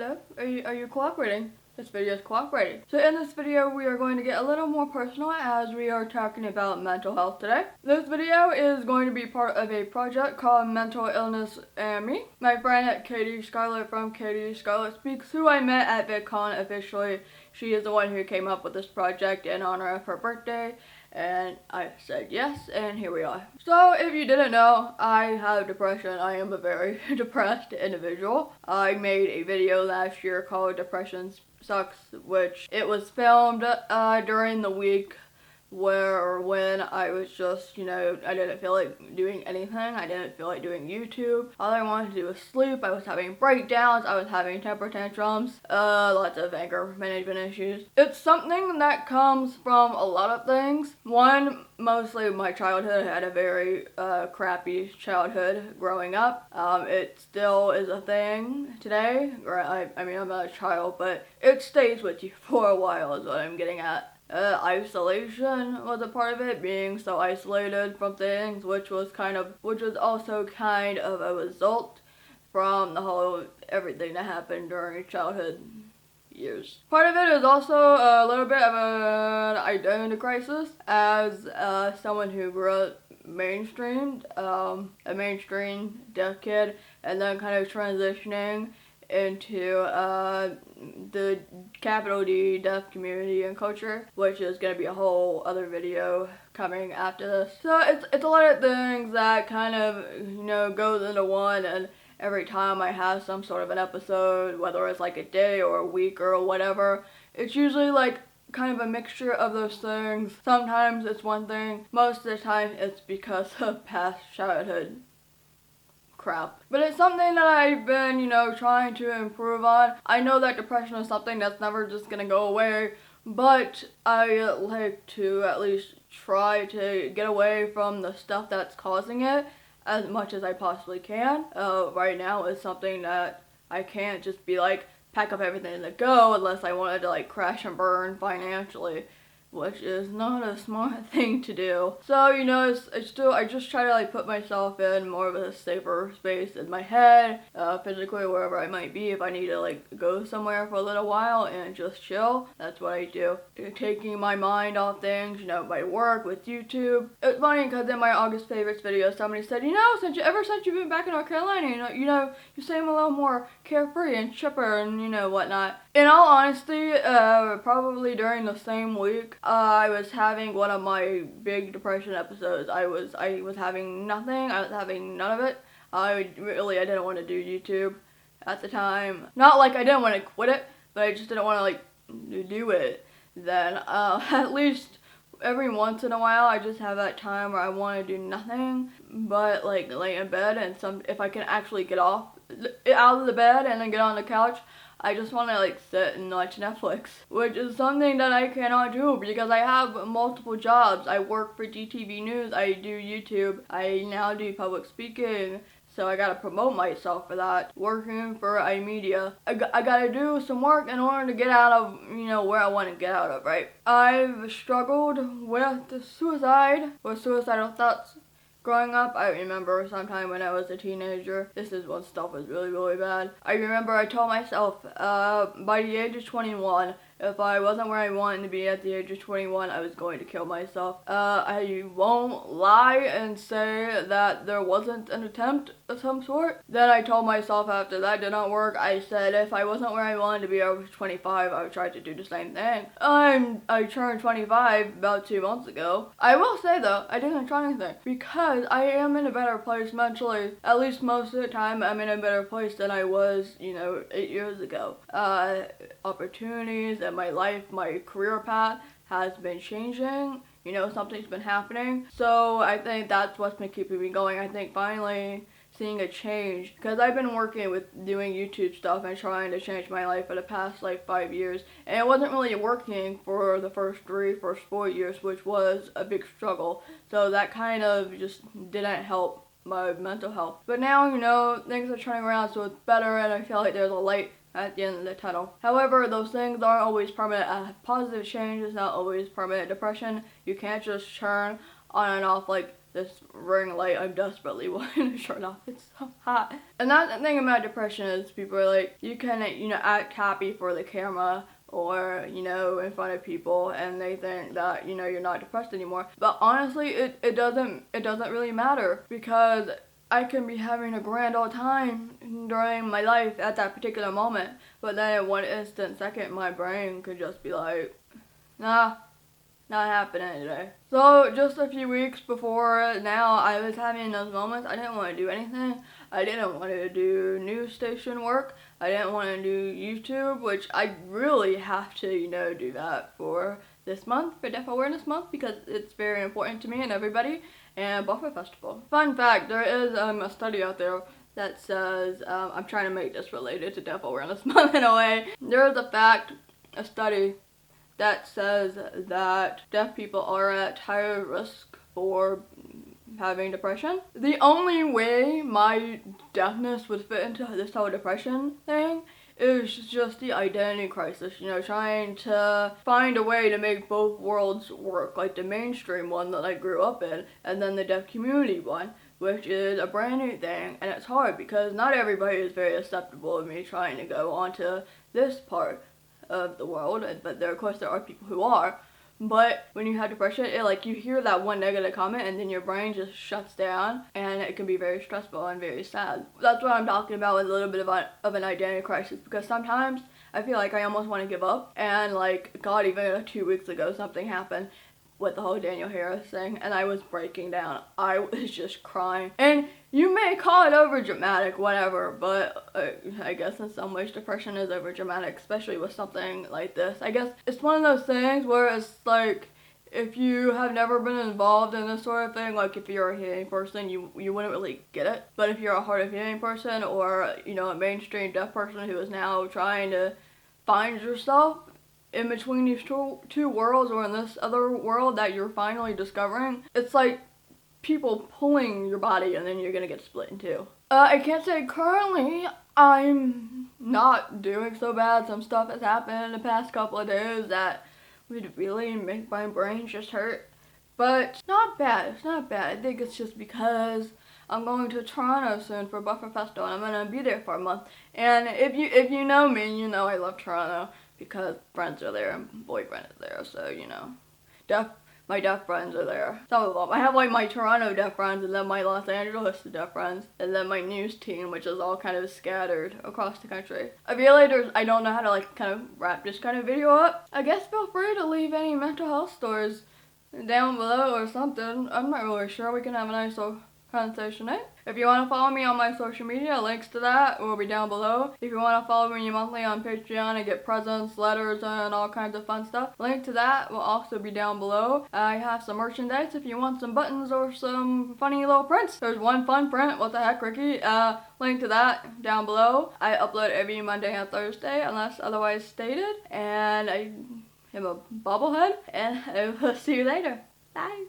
Hello? Are you cooperating? This video is cooperating. So in this video, we are going to get a little more personal as we are talking about mental health today. This video is going to be part of a project called Mental Illness and Me. My friend Katie Scarlett from Katie Scarlett Speaks, who I met at VidCon officially, she is the one who came up with this project in honor of her birthday. And I said yes, and here we are. So if you didn't know, I have depression. I am a very depressed individual. I made a video last year called Depression Sucks, which it was filmed during the week when I was just, I didn't feel like doing anything. I didn't feel like doing YouTube. All I wanted to do was sleep. I was having breakdowns. I was having temper tantrums. Lots of anger management issues. It's something that comes from a lot of things. One, mostly my childhood. I had a very crappy childhood growing up. It still is a thing today. I mean, I'm not a child, but it stays with you for a while is what I'm getting at. Isolation was a part of it, being so isolated from things, which was also kind of a result from the whole everything that happened during childhood years. Part of it is also a little bit of an identity crisis as someone who grew up mainstreamed, a mainstream deaf kid, and then kind of transitioning into the capital D deaf community and culture, which is going to be a whole other video coming after this. So it's a lot of things that kind of, goes into one, and every time I have some sort of an episode, whether it's like a day or a week or whatever, it's usually like kind of a mixture of those things. Sometimes it's one thing, most of the time it's because of past childhood crap. But it's something that I've been, trying to improve on. I know that depression is something that's never just gonna go away, but I like to at least try to get away from the stuff that's causing it as much as I possibly can. Right now is something that I can't just be like, pack up everything and go unless I wanted to like crash and burn financially, which is not a smart thing to do. So, I just try to like put myself in more of a safer space in my head, physically, wherever I might be. If I need to like go somewhere for a little while and just chill, that's what I do. Taking my mind off things, my work with YouTube. It's funny because in my August favorites video, somebody said, ever since you've been back in North Carolina, you seem a little more carefree and chipper and, whatnot. In all honesty, probably during the same week, I was having one of my big depression episodes. I was having nothing. I was having none of it. I didn't want to do YouTube at the time. Not like I didn't want to quit it, but I just didn't want to like do it. Then at least every once in a while, I just have that time where I want to do nothing but like lay in bed, and if I can actually get out of the bed and then get on the couch, I just want to like sit and watch Netflix, which is something that I cannot do because I have multiple jobs. I work for DTV News, I do YouTube, I now do public speaking, so I gotta promote myself for that. Working for iMedia, I gotta do some work in order to get out of, where I want to get out of, right? I've struggled with suicidal thoughts. Growing up, I remember sometime when I was a teenager, this is when stuff was really, really bad. I remember I told myself, by the age of 21, if I wasn't where I wanted to be at the age of 21, I was going to kill myself. I won't lie and say that there wasn't an attempt of some sort. Then I told myself after that did not work, I said if I wasn't where I wanted to be, I was 25, I would try to do the same thing. I turned 25 about 2 months ago. I will say though, I didn't try anything because I am in a better place mentally. At least most of the time, I'm in a better place than I was, 8 years ago. Opportunities in my life, my career path has been changing. Something's been happening. So I think that's what's been keeping me going. I think finally seeing a change, because I've been working with doing YouTube stuff and trying to change my life for the past 5 years, and it wasn't really working for the first 4 years, which was a big struggle. So that kind of just didn't help my mental health. But now, things are turning around, so it's better, and I feel like there's a light at the end of the tunnel. However, those things aren't always permanent. Positive change is not always permanent. Depression, you can't just turn on and off like this ring light. I'm desperately wanting to turn off. It's so hot. And that's the thing about depression is people are like, you can, you know, act happy for the camera or, you know, in front of people, and they think that, you know, you're not depressed anymore. But honestly, it doesn't really matter, because I can be having a grand old time during my life at that particular moment, but then in one instant second, my brain could just be like, nah, not happening today. So just a few weeks before now, I was having those moments. I didn't want to do anything. I didn't want to do news station work. I didn't want to do YouTube, which I really have to, you know, do that for this month, for Deaf Awareness Month, because it's very important to me and everybody, and Buffer Festival. Fun fact, there is a study out there that says, I'm trying to make this related to Deaf Awareness Month in a way. There is a study that says that deaf people are at higher risk for having depression. The only way my deafness would fit into this whole depression thing is just the identity crisis, you know, trying to find a way to make both worlds work, like the mainstream one that I grew up in, and then the deaf community one, which is a brand new thing. And it's hard because not everybody is very acceptable of me trying to go onto this part of the world, but of course there are people who are. But when you have depression, you hear that one negative comment and then your brain just shuts down, and it can be very stressful and very sad. That's what I'm talking about with a little bit of an identity crisis, because sometimes I feel like I almost want to give up. And like, God, even 2 weeks ago something happened with the whole Daniel Harris thing, and I was breaking down. I was just crying. And you may call it over dramatic, whatever, but I guess in some ways depression is over dramatic, especially with something like this. I guess it's one of those things where it's like, if you have never been involved in this sort of thing, like if you're a hearing person, you wouldn't really get it. But if you're a hard of hearing person, or, you know, a mainstream deaf person who is now trying to find yourself in between these two worlds, or in this other world that you're finally discovering, it's like people pulling your body and then you're gonna get split in two. I can't say currently I'm not doing so bad. Some stuff has happened in the past couple of days that would really make my brain just hurt, but it's not bad. It's not bad. I think it's just because I'm going to Toronto soon for Buffer Festival, and I'm gonna be there for a month. And if you know me, you know I love Toronto, because friends are there and boyfriend is there, so, you know, my deaf friends are there. Some of them. I have like my Toronto deaf friends, and then my Los Angeles deaf friends, and then my news team, which is all kind of scattered across the country. I feel like I don't know how to like kind of wrap this kind of video up. I guess feel free to leave any mental health stories down below or something. I'm not really sure. We can have a nice little conversation, eh? If you want to follow me on my social media, links to that will be down below. If you want to follow me monthly on Patreon and get presents, letters, and all kinds of fun stuff, link to that will also be down below. I have some merchandise if you want some buttons or some funny little prints. There's one fun print, what the heck, Rikki? Link to that down below. I upload every Monday and Thursday unless otherwise stated, and I am a bobblehead, and I will see you later. Bye!